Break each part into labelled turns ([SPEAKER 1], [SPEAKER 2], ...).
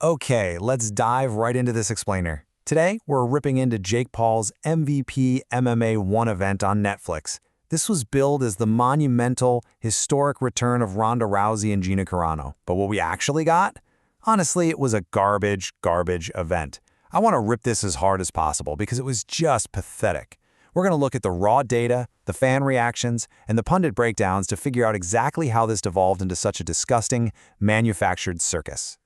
[SPEAKER 1] Okay, let's dive right into this explainer. Today, we're ripping into Jake Paul's MVP MMA 1 event on Netflix. This was billed as the monumental, historic return of Ronda Rousey and Gina Carano. But what we actually got? Honestly, it was a garbage event. I want to rip this as hard as possible because it was just pathetic. We're going to look at the raw data, the fan reactions, and the pundit breakdowns to figure out exactly how this devolved into such a disgusting, manufactured circus.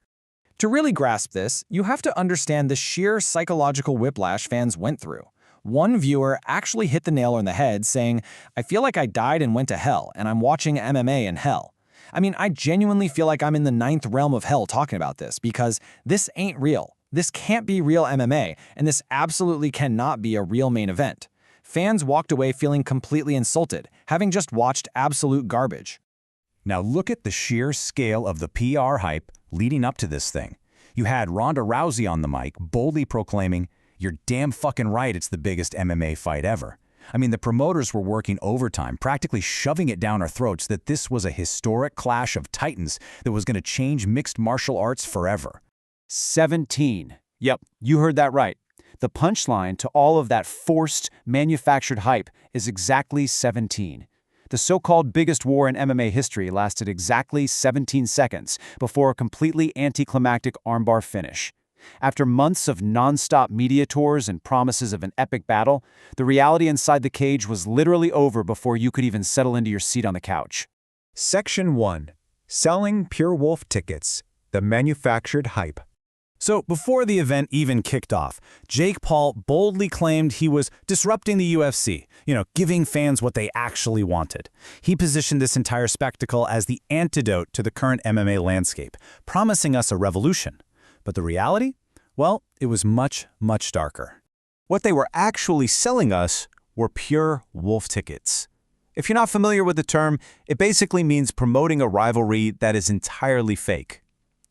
[SPEAKER 2] To really grasp this, you have to understand the sheer psychological whiplash fans went through. One viewer actually hit the nail on the head saying, "I feel like I died and went to hell, and I'm watching MMA in hell." I mean, I genuinely feel like I'm in the 9th realm of hell talking about this because this ain't real. This can't be real MMA, and this absolutely cannot be a real main event. Fans walked away feeling completely insulted, having just watched absolute garbage.
[SPEAKER 3] Now look at the sheer scale of the PR hype leading up to this thing. You had Ronda Rousey on the mic boldly proclaiming, "You're damn fucking right, it's the biggest MMA fight ever." I mean, the promoters were working overtime, practically shoving it down our throats that this was a historic clash of titans that was going to change mixed martial arts forever.
[SPEAKER 4] 17. Yep, you heard that right. The punchline to all of that forced, manufactured hype is exactly 17. The so-called biggest war in MMA history lasted exactly 17 seconds before a completely anticlimactic armbar finish. After months of non-stop media tours and promises of an epic battle, the reality inside the cage was literally over before you could even settle into your seat on the couch.
[SPEAKER 5] Section 1. Selling Pure Wolf Tickets, the Manufactured Hype.
[SPEAKER 3] So before the event even kicked off, Jake Paul boldly claimed he was disrupting the UFC, giving fans what they actually wanted. He positioned this entire spectacle as the antidote to the current MMA landscape, promising us a revolution. But the reality? Well, it was much darker. What they were actually selling us were pure wolf tickets. If you're not familiar with the term, it basically means promoting a rivalry that is entirely fake.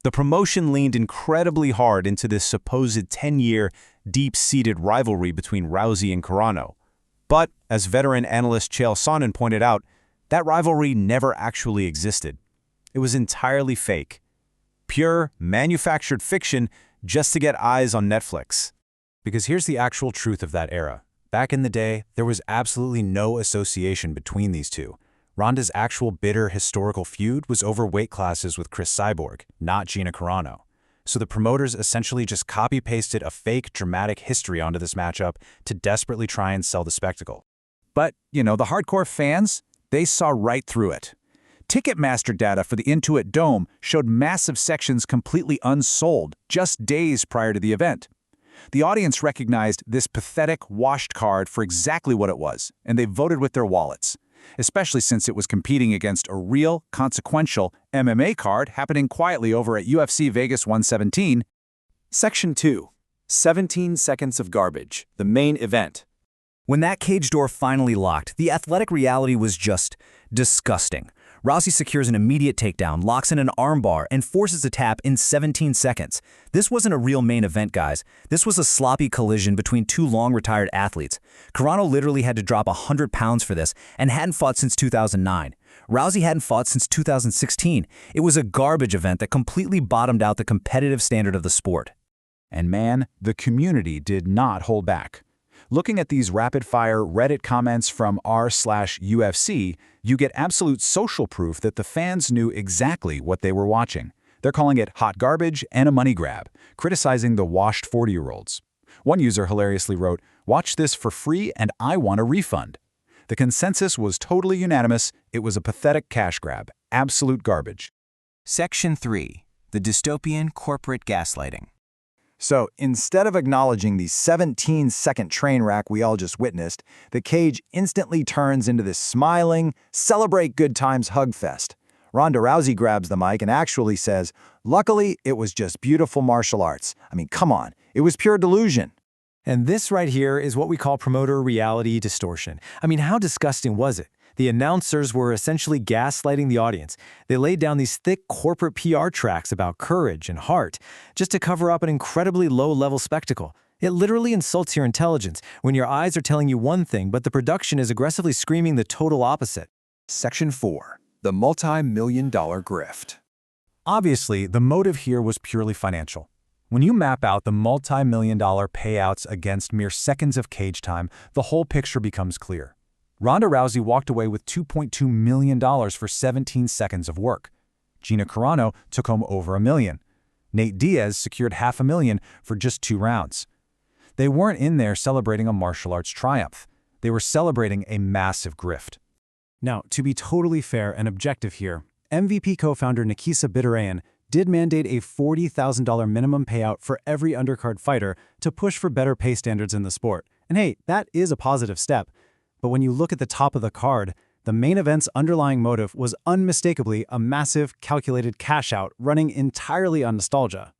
[SPEAKER 3] The promotion leaned incredibly hard into this supposed 10-year, deep-seated rivalry between Rousey and Carano. But, as veteran analyst Chael Sonnen pointed out, that rivalry never actually existed. It was entirely fake. Pure, manufactured fiction just to get eyes on Netflix.
[SPEAKER 1] Because here's the actual truth of that era. Back in the day, there was absolutely no association between these two. Ronda's actual bitter historical feud was over weight classes with Chris Cyborg, not Gina Carano. So the promoters essentially just copy-pasted a fake dramatic history onto this matchup to desperately try and sell the spectacle.
[SPEAKER 3] But, the hardcore fans, they saw right through it. Ticketmaster data for the Intuit Dome showed massive sections completely unsold just days prior to the event. The audience recognized this pathetic, washed card for exactly what it was, and they voted with their wallets, especially since it was competing against a real, consequential MMA card happening quietly over at UFC Vegas 117.
[SPEAKER 2] Section 2. 17 seconds of garbage, the main event.
[SPEAKER 6] When that cage door finally locked, the athletic reality was just disgusting. Rousey secures an immediate takedown, locks in an armbar, and forces a tap in 17 seconds. This wasn't a real main event, guys. This was a sloppy collision between two long-retired athletes. Carano literally had to drop 100 pounds for this and hadn't fought since 2009. Rousey hadn't fought since 2016. It was a garbage event that completely bottomed out the competitive standard of the sport.
[SPEAKER 3] And man, the community did not hold back. Looking at these rapid-fire Reddit comments from r/UFC, you get absolute social proof that the fans knew exactly what they were watching. They're calling it hot garbage and a money grab, criticizing the washed 40-year-olds. One user hilariously wrote, "Watch this for free and I want a refund." The consensus was totally unanimous. It was a pathetic cash grab, absolute garbage.
[SPEAKER 7] Section 3. The dystopian corporate gaslighting.
[SPEAKER 5] So instead of acknowledging the 17-second train wreck we all just witnessed, the cage instantly turns into this smiling, celebrate good times hug fest. Ronda Rousey grabs the mic and actually says, "Luckily, it was just beautiful martial arts. I mean, come on, it was pure delusion."
[SPEAKER 1] And this right here is what we call promoter reality distortion. I mean, how disgusting was it? The announcers were essentially gaslighting the audience. They laid down these thick corporate PR tracks about courage and heart just to cover up an incredibly low-level spectacle. It literally insults your intelligence when your eyes are telling you one thing, but the production is aggressively screaming the total opposite.
[SPEAKER 2] Section 4. The multi-million-dollar grift.
[SPEAKER 1] Obviously, the motive here was purely financial.
[SPEAKER 3] When you map out the multi-million-dollar payouts against mere seconds of cage time, the whole picture becomes clear. Ronda Rousey walked away with $2.2 million for 17 seconds of work. Gina Carano took home over $1 million. Nate Diaz secured $500,000 for just 2 rounds. They weren't in there celebrating a martial arts triumph. They were celebrating a massive grift. Now, to be totally fair and objective here, MVP co-founder Nikisa Bidarayan did mandate a $40,000 minimum payout for every undercard fighter to push for better pay standards in the sport. And hey, that is a positive step. But when you look at the top of the card, the main event's underlying motive was unmistakably a massive, calculated cash-out running entirely on nostalgia.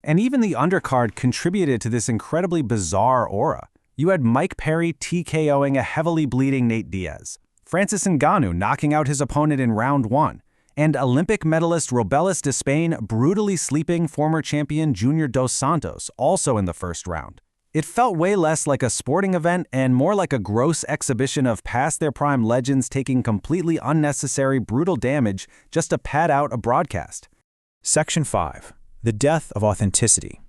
[SPEAKER 4] And even the undercard contributed to this incredibly bizarre aura. You had Mike Perry TKOing a heavily bleeding Nate Diaz, Francis Ngannou knocking out his opponent in round 1, and Olympic medalist Robelis de Spain brutally sleeping former champion Junior Dos Santos, also in the first round. It felt way less like a sporting event and more like a gross exhibition of past-their-prime legends taking completely unnecessary, brutal damage just to pad out a broadcast.
[SPEAKER 6] Section 5. The death of authenticity.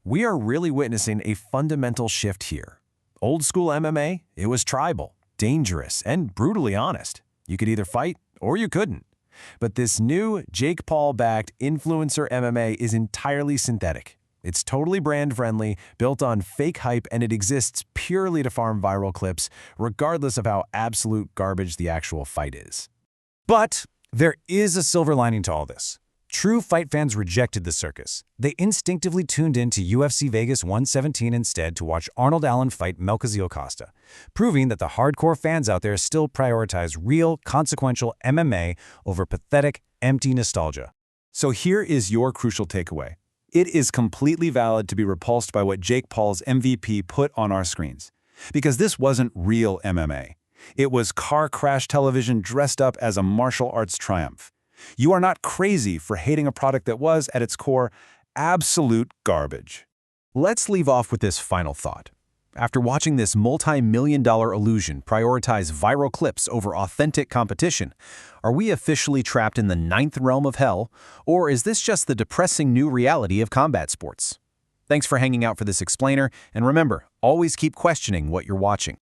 [SPEAKER 2] We are really witnessing a fundamental shift here. Old school MMA, it was tribal, dangerous, and brutally honest. You could either fight or you couldn't. But this new Jake Paul-backed influencer MMA is entirely synthetic. It's totally brand-friendly, built on fake hype, and it exists purely to farm viral clips, regardless of how absolute garbage the actual fight is.
[SPEAKER 3] But there is a silver lining to all this. True fight fans rejected the circus. They instinctively tuned in to UFC Vegas 117 instead to watch Arnold Allen fight Melchizedek Costa, proving that the hardcore fans out there still prioritize real, consequential MMA over pathetic, empty nostalgia.
[SPEAKER 8] So here is your crucial takeaway. It is completely valid to be repulsed by what Jake Paul's MVP put on our screens. Because this wasn't real MMA. It was car crash television dressed up as a martial arts triumph. You are not crazy for hating a product that was, at its core, absolute garbage.
[SPEAKER 1] Let's leave off with this final thought. After watching this multi-million-dollar illusion prioritize viral clips over authentic competition, are we officially trapped in the 9th realm of hell, or is this just the depressing new reality of combat sports? Thanks for hanging out for this explainer, and remember, always keep questioning what you're watching.